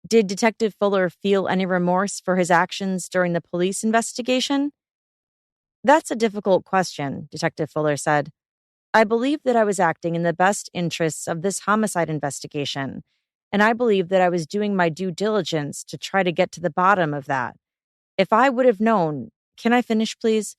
Did Detective Fuller feel any remorse for his actions during the police investigation? That's a difficult question, Detective Fuller said. I believe that I was acting in the best interests of this homicide investigation, and I believe that I was doing my due diligence to try to get to the bottom of that. If I would have known, can I finish, please?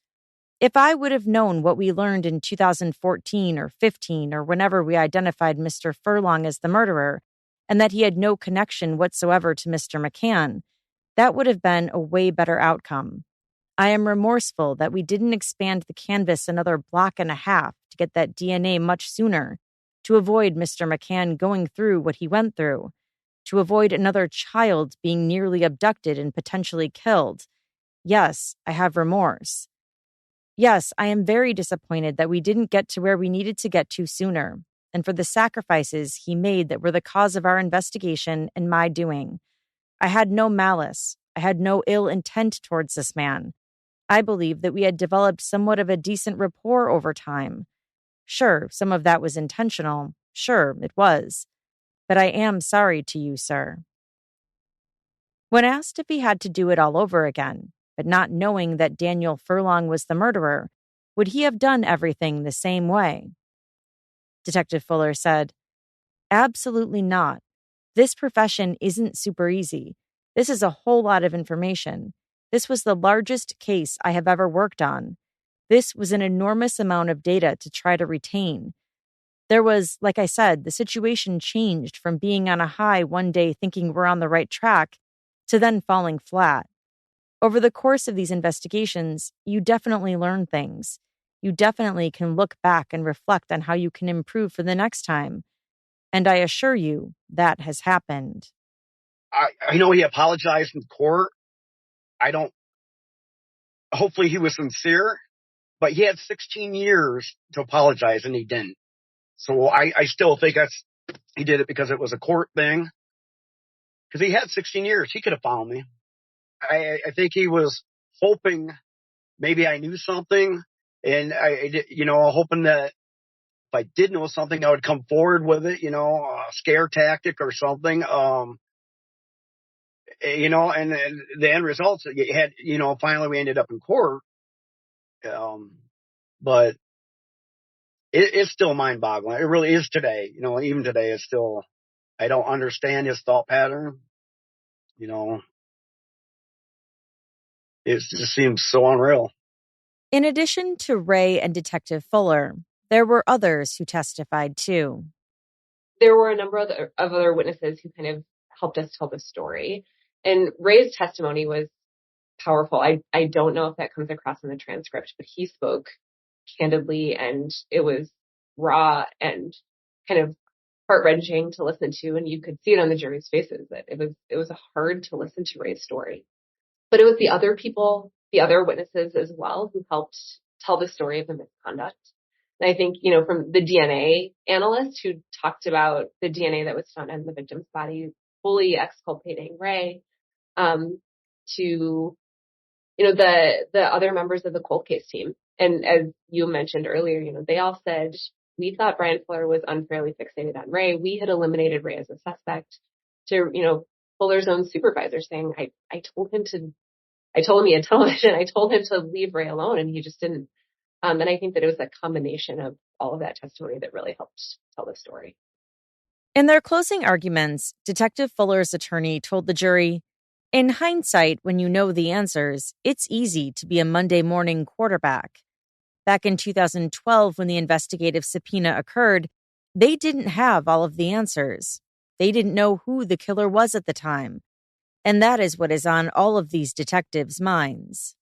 If I would have known what we learned in 2014 or 15 or whenever we identified Mr. Furlong as the murderer, and that he had no connection whatsoever to Mr. McCann, that would have been a way better outcome. I am remorseful that we didn't expand the canvas another block and a half to get that DNA much sooner, to avoid Mr. McCann going through what he went through, to avoid another child being nearly abducted and potentially killed. Yes, I have remorse. Yes, I am very disappointed that we didn't get to where we needed to get to sooner, and for the sacrifices he made that were the cause of our investigation and my doing. I had no malice. I had no ill intent towards this man. I believe that we had developed somewhat of a decent rapport over time. Sure, some of that was intentional. Sure, it was. But I am sorry to you, sir. When asked if he had to do it all over again, but not knowing that Daniel Furlong was the murderer, would he have done everything the same way? Detective Fuller said, Absolutely not. This profession isn't super easy. This is a whole lot of information. This was the largest case I have ever worked on. This was an enormous amount of data to try to retain. There was, like I said, the situation changed from being on a high one day thinking we're on the right track to then falling flat. Over the course of these investigations, you definitely learn things. You definitely can look back and reflect on how you can improve for the next time. And I assure you, that has happened. I know he apologized in court. Hopefully he was sincere, but he had 16 years to apologize and he didn't. So I still think he did it because it was a court thing. Because he had 16 years. He could have found me. I think he was hoping maybe I knew something, and hoping that if I did know something, I would come forward with it, a scare tactic or something. And the end results had, finally we ended up in court. But it's still mind boggling. It really is today. Even today it's still, I don't understand his thought pattern. It just seems so unreal. In addition to Ray and Detective Fuller, there were others who testified too. There were a number of other witnesses who kind of helped us tell the story. And Ray's testimony was powerful. I don't know if that comes across in the transcript, but he spoke candidly, and it was raw and kind of heart-wrenching to listen to, and you could see it on the jury's faces that it was hard to listen to Ray's story. But it was the other people, the other witnesses as well, who helped tell the story of the misconduct. And I think, from the DNA analyst who talked about the DNA that was found on the victim's body, fully exculpating Ray, to, the other members of the cold case team. And as you mentioned earlier, they all said, we thought Brian Fuller was unfairly fixated on Ray. We had eliminated Ray as a suspect to, Fuller's own supervisor saying, I told him he had television. I told him to leave Ray alone, and he just didn't. And I think that it was a combination of all of that testimony that really helped tell the story. In their closing arguments, Detective Fuller's attorney told the jury, in hindsight, when you know the answers, it's easy to be a Monday morning quarterback. Back in 2012, when the investigative subpoena occurred, they didn't have all of the answers. They didn't know who the killer was at the time. And that is what is on all of these detectives' minds.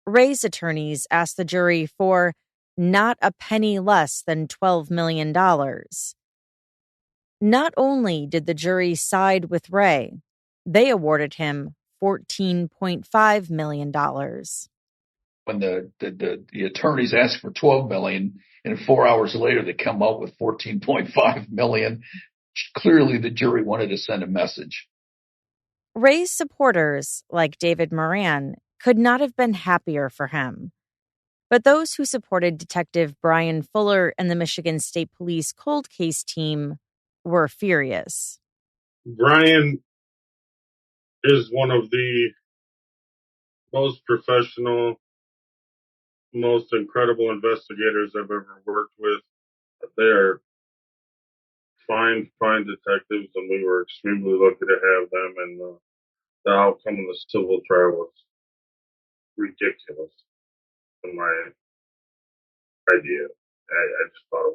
Ray's attorneys asked the jury for not a penny less than $12 million. Not only did the jury side with Ray, they awarded him $14.5 million. When the attorneys asked for $12 million, and 4 hours later they come up with $14.5 million, clearly the jury wanted to send a message. Ray's supporters, like David Moran, could not have been happier for him. But those who supported Detective Brian Fuller and the Michigan State Police cold case team were furious. Brian is one of the most professional, most incredible investigators I've ever worked with. They're fine detectives, and we were extremely lucky to have them. And the outcome of the civil trial was ridiculous in my idea. I just thought it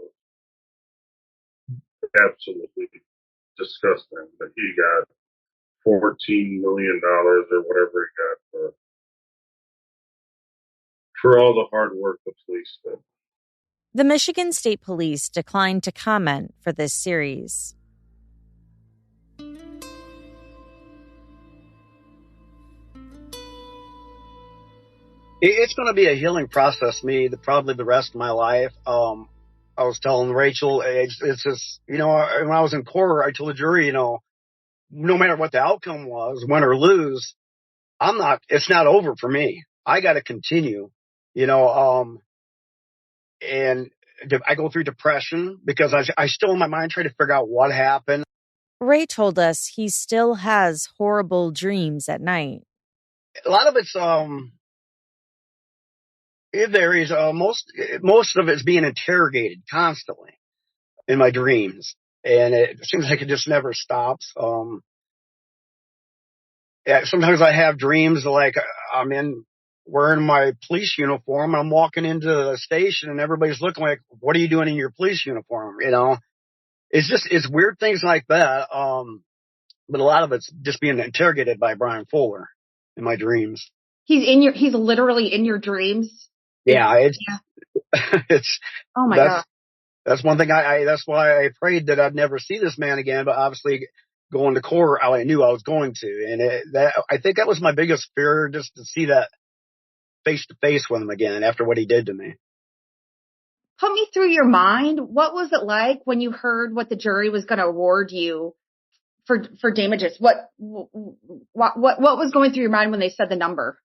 was absolutely disgusting that he got $14 million or whatever he got for all the hard work the police did. The Michigan State Police declined to comment for this series. It's going to be a healing process, probably the rest of my life. I was telling Rachel, it's just, when I was in Keur, I told the jury, no matter what the outcome was, win or lose, it's not over for me. I got to continue, and I go through depression because I still in my mind try to figure out what happened. Ray told us he still has horrible dreams at night. A lot of it's, it varies. Most of it's being interrogated constantly in my dreams, and it seems like it just never stops. Sometimes I have dreams like I'm wearing my police uniform. I'm walking into the station, and everybody's looking like, "What are you doing in your police uniform?" It's weird things like that. But a lot of it's just being interrogated by Brian Fuller in my dreams. He's literally in your dreams. Yeah, it's. Oh my God. That's one thing that's why I prayed that I'd never see this man again. But obviously going to Keur, I knew I was going to. And I think that was my biggest fear, just to see that face to face with him again after what he did to me. Put me through your mind. What was it like when you heard what the jury was going to award you for damages? What was going through your mind when they said the number?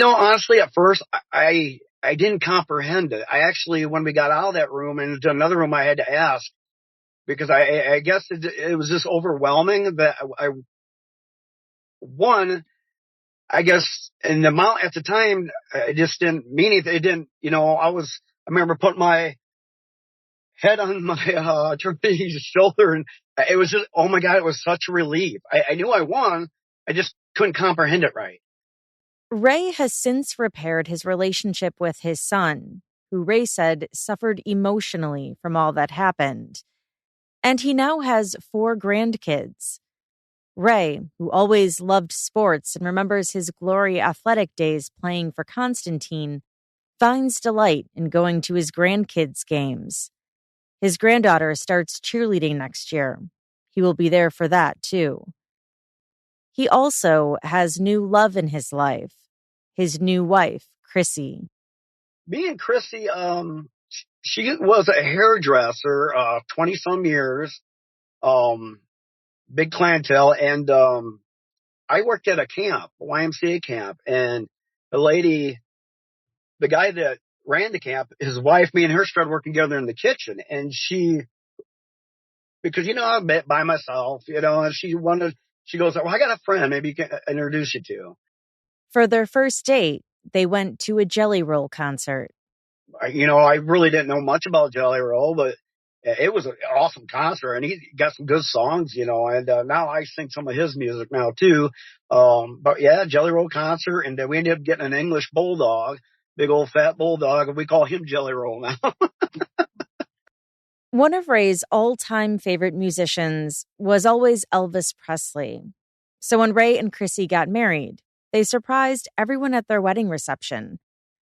Honestly, at first, I didn't comprehend it. I actually, when we got out of that room and into another room, I had to ask, because I guess it was just overwhelming that I guess, and the amount at the time, it just didn't mean anything. It didn't, I remember putting my head on my attorney's shoulder, and it was just, oh my God, it was such a relief. I knew I won. I just couldn't comprehend it right. Ray has since repaired his relationship with his son, who Ray said suffered emotionally from all that happened. And he now has 4 grandkids. Ray, who always loved sports and remembers his glory athletic days playing for Constantine, finds delight in going to his grandkids' games. His granddaughter starts cheerleading next year. He will be there for that, too. He also has new love in his life, his new wife, Chrissy. Me and Chrissy, she was a hairdresser, 20-some years, big clientele, and I worked at a camp, a YMCA camp, and the guy that ran the camp, his wife, me and her started working together in the kitchen. And because, I'm by myself, and she goes, well, I got a friend maybe you can introduce you to. For their first date, they went to a Jelly Roll concert. I really didn't know much about Jelly Roll, but it was an awesome concert, and he got some good songs, and now I sing some of his music now too. But yeah, Jelly Roll concert, and then we ended up getting an English bulldog, big old fat bulldog, and we call him Jelly Roll now. One of Ray's all-time favorite musicians was always Elvis Presley. So when Ray and Chrissy got married, they surprised everyone at their wedding reception.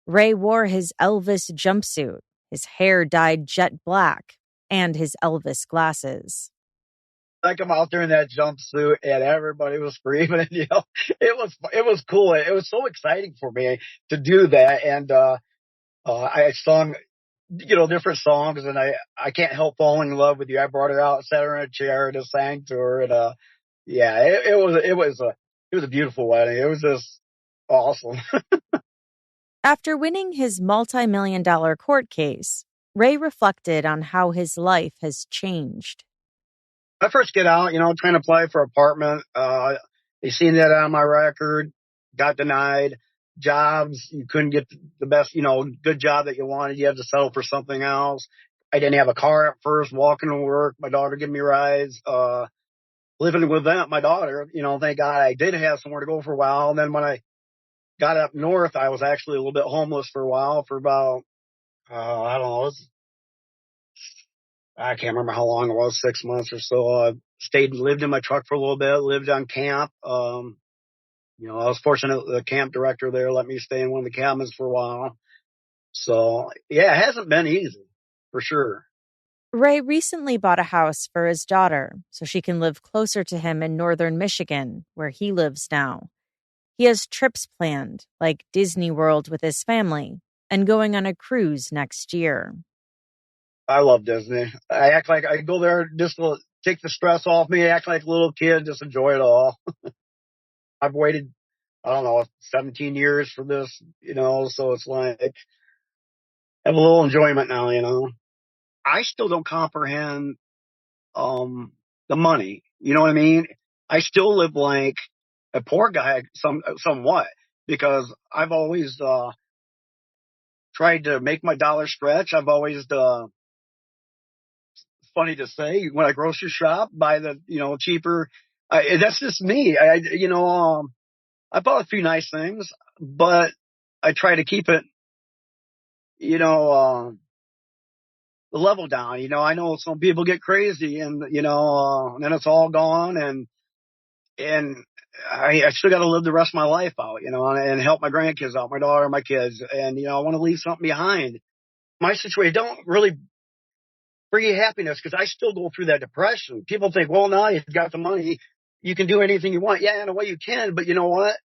Ray wore his Elvis jumpsuit, his hair dyed jet black, and his Elvis glasses. I come out there in that jumpsuit and everybody was screaming, it was cool. It was so exciting for me to do that. And, I sung, different songs, and I Can't Help Falling in Love with You. I brought her out, sat her in a chair, and just sang to her. And, it was a beautiful wedding. It was just awesome. After winning his multi-million-dollar court case, Ray reflected on how his life has changed. I first get out, trying to apply for an apartment. They seen that on my record, got denied. Jobs, you couldn't get the best, good job that you wanted. You had to settle for something else. I didn't have a car at first, walking to work. My daughter gave me rides. Living with my daughter, thank God I did have somewhere to go for a while. And then when I got up north, I was actually a little bit homeless for a while, for about, I don't know, I can't remember how long it was, 6 months or so. Lived in my truck for a little bit, lived on camp. I was fortunate the camp director there let me stay in one of the cabins for a while. So, yeah, it hasn't been easy, for sure. Ray recently bought a house for his daughter so she can live closer to him in northern Michigan, where he lives now. He has trips planned, like Disney World with his family, and going on a cruise next year. I love Disney. I act like I go there just to take the stress off me, act like a little kid, just enjoy it all. I've waited, 17 years for this, so it's like, have a little enjoyment now, I still don't comprehend, the money. You know what I mean? I still live like a poor guy, somewhat, because I've always, tried to make my dollar stretch. I've always, funny to say, when I grocery shop, buy the, cheaper. That's just me. I bought a few nice things, but I try to keep it, the level down. I know some people get crazy and, and then it's all gone, and I still got to live the rest of my life out, and help my grandkids out, my daughter, my kids. And, I want to leave something behind. My situation don't really bring you happiness, because I still go through that depression. People think, well, now you've got the money, you can do anything you want. Yeah, in a way you can, but you know what?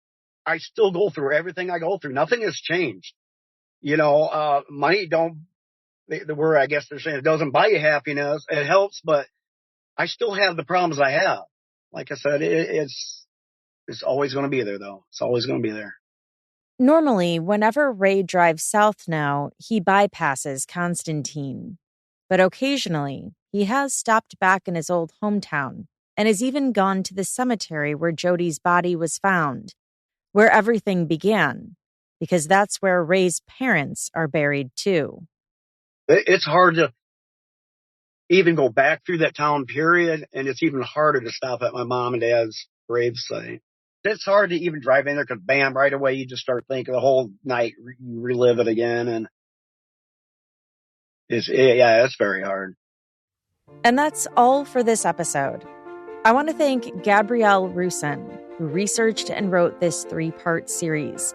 I still go through everything I go through. Nothing has changed. Money the word I guess they're saying, it doesn't buy you happiness. It helps, but I still have the problems I have. Like I said, it's always going to be there, though. It's always going to be there. Normally, whenever Ray drives south now, he bypasses Constantine. But occasionally, he has stopped back in his old hometown and has even gone to the cemetery where Jody's body was found, where everything began, because that's where Ray's parents are buried too. It's hard to even go back through that town, period, and it's even harder to stop at my mom and dad's gravesite. It's hard to even drive in there, because bam, right away you just start thinking the whole night, you relive it again, and it's very hard. And that's all for this episode. I want to thank Gabrielle Russon, who researched and wrote this 3-part series.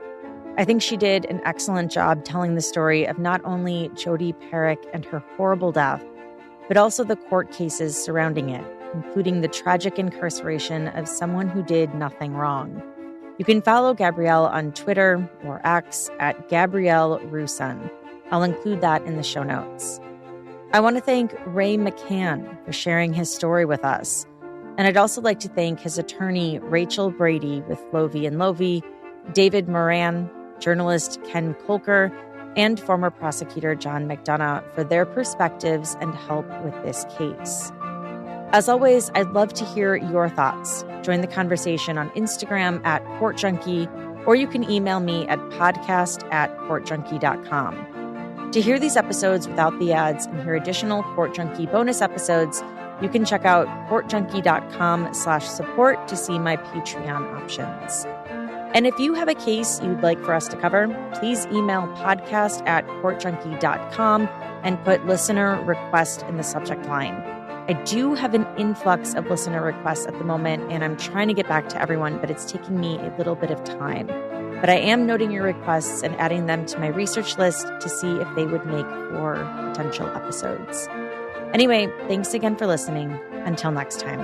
I think she did an excellent job telling the story of not only Jody Perrick and her horrible death, but also the court cases surrounding it, including the tragic incarceration of someone who did nothing wrong. You can follow Gabrielle on Twitter or X at Gabrielle Russon. I'll include that in the show notes. I want to thank Ray McCann for sharing his story with us. And I'd also like to thank his attorney, Rachel Brady with Lovey & Lovey, David Moran, journalist Ken Kolker, and former prosecutor John McDonough for their perspectives and help with this case. As always, I'd love to hear your thoughts. Join the conversation on Instagram @CourtJunkie, or you can email me at podcast@courtjunkie.com. To hear these episodes without the ads and hear additional Court Junkie bonus episodes, you can check out courtjunkie.com/support to see my Patreon options. And if you have a case you'd like for us to cover, please email podcast@courtjunkie.com and put listener request in the subject line. I do have an influx of listener requests at the moment, and I'm trying to get back to everyone, but it's taking me a little bit of time. But I am noting your requests and adding them to my research list to see if they would make for potential episodes. Anyway, thanks again for listening. Until next time.